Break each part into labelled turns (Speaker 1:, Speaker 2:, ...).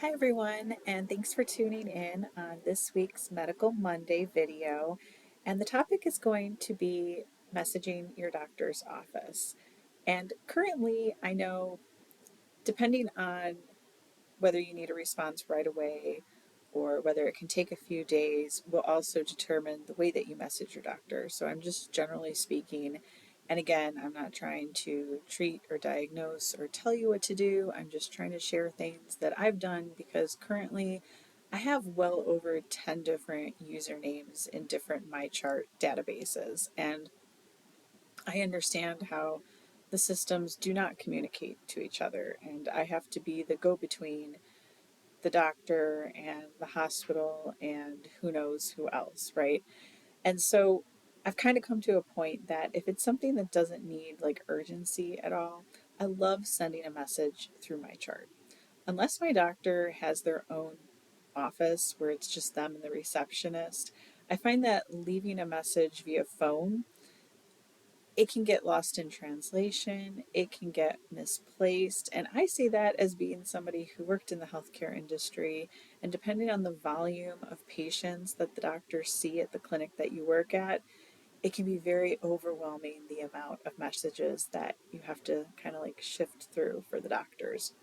Speaker 1: Hi everyone, and thanks for tuning in on this week's Medical Monday video. And the topic is going to be messaging your doctor's office. And currently, I know depending on whether you need a response right away or whether it can take a few days will also determine the way that you message your doctor. So I'm just generally speaking, and again, I'm not trying to treat or diagnose or tell you what to do. I'm just trying to share things that I've done because currently I have well over 10 different usernames in different mychart databases. And I understand how the systems do not communicate to each other, and I have to be the go between the doctor and the hospital and who knows who else, right? And so I've kind of come to a point that if it's something that doesn't need like urgency at all, I love sending a message through my chart. Unless my doctor has their own office where it's just them and the receptionist, I find that leaving a message via phone, it can get lost in translation, it can get misplaced. And I see that as being somebody who worked in the healthcare industry. And depending on the volume of patients that the doctors see at the clinic that you work at, it can be very overwhelming the amount of messages that you have to kind of like shift through for the doctors.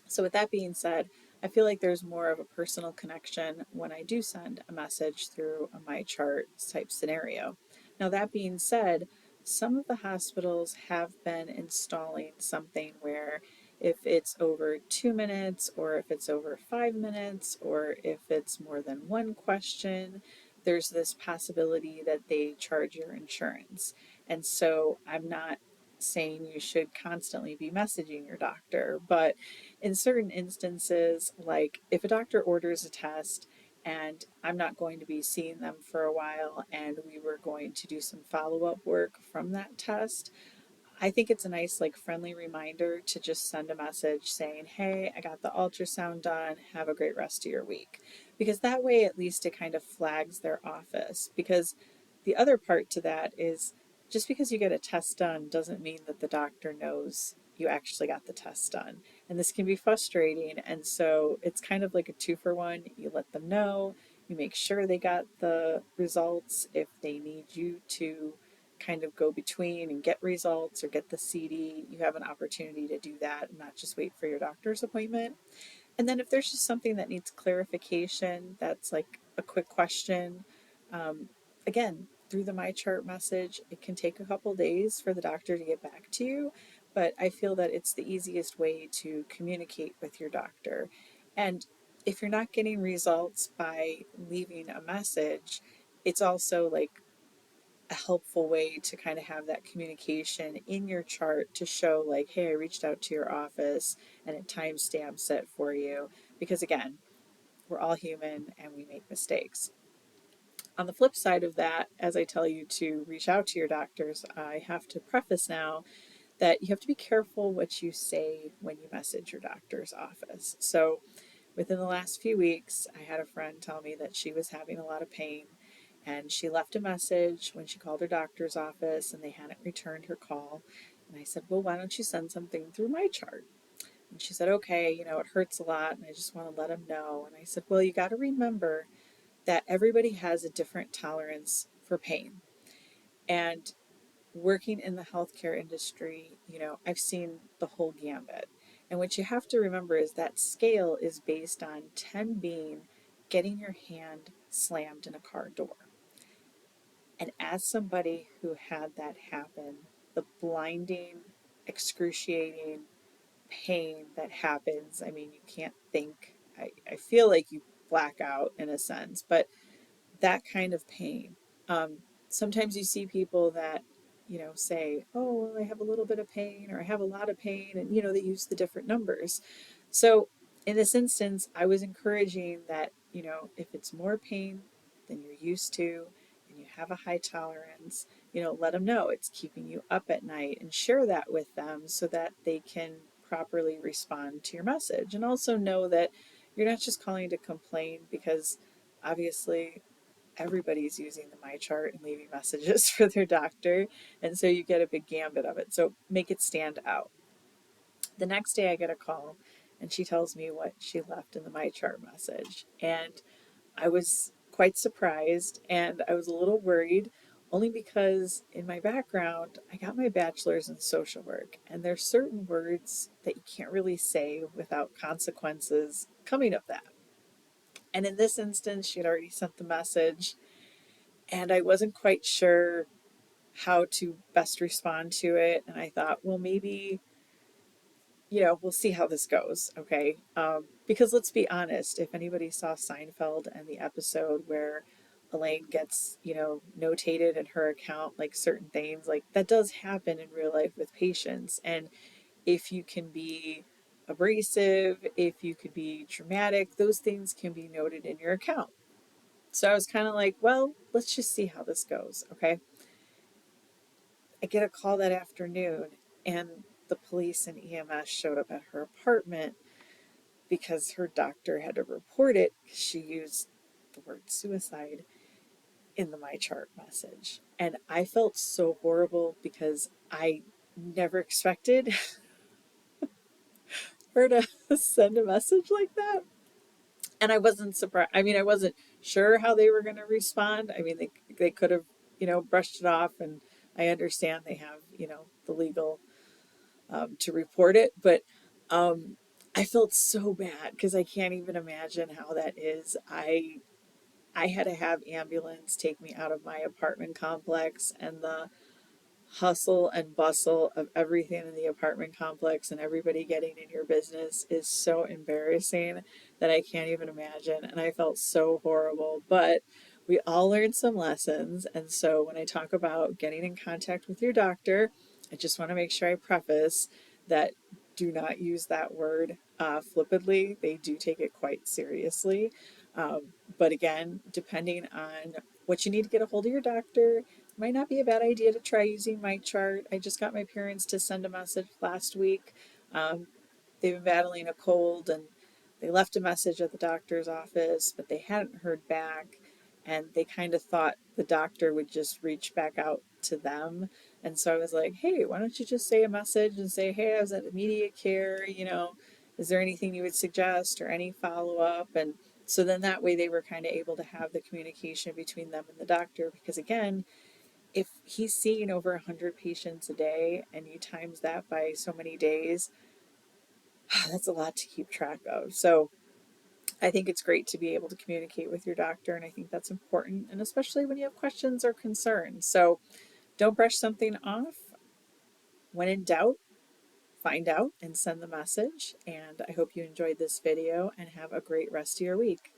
Speaker 1: So, with that being said, I feel like there's more of a personal connection when I do send a message through a my chart type scenario. Now, that being said, some of the hospitals have been installing something where if it's over 2 minutes, or if it's over 5 minutes, or if it's more than one question, there's this possibility that they charge your insurance. And so I'm not saying you should constantly be messaging your doctor, but in certain instances, like if a doctor orders a test and I'm not going to be seeing them for a while and we were going to do some follow up work from that test, I think it's a nice, like, friendly reminder to just send a message saying, hey, I got the ultrasound done. Have a great rest of your week. Because that way, at least, it kind of flags their office. Because the other part to that is just because you get a test done doesn't mean that the doctor knows you actually got the test done. And this can be frustrating. And so it's kind of like a two for one. You let them know, you make sure they got the results if they need you to kind of go between and get results or get the CD, you have an opportunity to do that and not just wait for your doctor's appointment. And then if there's just something that needs clarification, that's like a quick question, um, again, through the My Chart message, it can take a couple days for the doctor to get back to you, but I feel that it's the easiest way to communicate with your doctor. And if you're not getting results by leaving a message, it's also like a helpful way to kind of have that communication in your chart to show like, hey, I reached out to your office and it timestamps it for you. Because again, we're all human and we make mistakes. On the flip side of that, as I tell you to reach out to your doctors, I have to preface now that you have to be careful what you say when you message your doctor's office. So within the last few weeks, I had a friend tell me that she was having a lot of pain and she left a message when she called her doctor's office and they hadn't returned her call. And I said, well, why don't you send something through my chart? And she said, okay, it hurts a lot and I just want to let him know. And I said, well, you got to remember that everybody has a different tolerance for pain. And working in the healthcare industry, I've seen the whole gambit. And what you have to remember is that scale is based on 10 being getting your hand slammed in a car door. And as somebody who had that happen, the blinding, excruciating pain that happens, I mean, you can't think. I feel like you black out in a sense, but that kind of pain. Um, Sometimes you see people that, say, oh, well, I have a little bit of pain or I have a lot of pain, and, they use the different numbers. So in this instance, I was encouraging that, if it's more pain than you're used to and you have a high tolerance, let them know it's keeping you up at night and share that with them so that they can properly respond to your message. And also know that you're not just calling to complain because obviously everybody's using the my chart and leaving messages for their doctor, and so you get a big gambit of it, so make it stand out. The next day I get a call and she tells me what she left in the mychart message. And I was quite surprised and I was a little worried only because in my background, I got my bachelor's in social work, and there's certain words that you can't really say without consequences coming of that. And in this instance, she had already sent the message, and I wasn't quite sure how to best respond to it. And I thought, well, maybe, we'll see how this goes. Okay. Because let's be honest, if anybody saw Seinfeld and the episode where Elaine gets, notated in her account, like certain things, like that does happen in real life with patients. And if you can be abrasive, if you could be dramatic, those things can be noted in your account. So I was kind of like, well, let's just see how this goes. Okay. I get a call that afternoon, and the police and EMS showed up at her apartment because her doctor had to report it because she used the word suicide in the mychart message. And I felt so horrible because I never expected her to send a message like that. And I wasn't surprised. I mean, I wasn't sure how they were going to respond. I mean, they could have, brushed it off. And I understand they have, the legal to report it. But I felt so bad because I can't even imagine how that is. I had to have ambulance take me out of my apartment complex, and the hustle and bustle of everything in the apartment complex and everybody getting in your business is so embarrassing that I can't even imagine. And I felt so horrible. But we all learned some lessons. And so when I talk about getting in contact with your doctor, I just want to make sure I preface that do not use that word flippantly. They do take it quite seriously. But again, depending on what you need to get a hold of your doctor, might not be a bad idea to try using mychart. I just got my parents to send a message last week. Um, they've been battling a cold, and they left a message at the doctor's office, but they hadn't heard back. And they kind of thought the doctor would just reach back out to them. And so I was like, hey, why don't you just say a message and say, hey, I was at immediate care, is there anything you would suggest or any follow up? And so then that way they were kind of able to have the communication between them and the doctor, because again, if he's seeing over 100 patients a day and you times that by so many days, that's a lot to keep track of. So I think it's great to be able to communicate with your doctor, and I think that's important, and especially when you have questions or concerns. So don't brush something off. When in doubt, find out and send the message. And I hope you enjoyed this video and have a great rest of your week.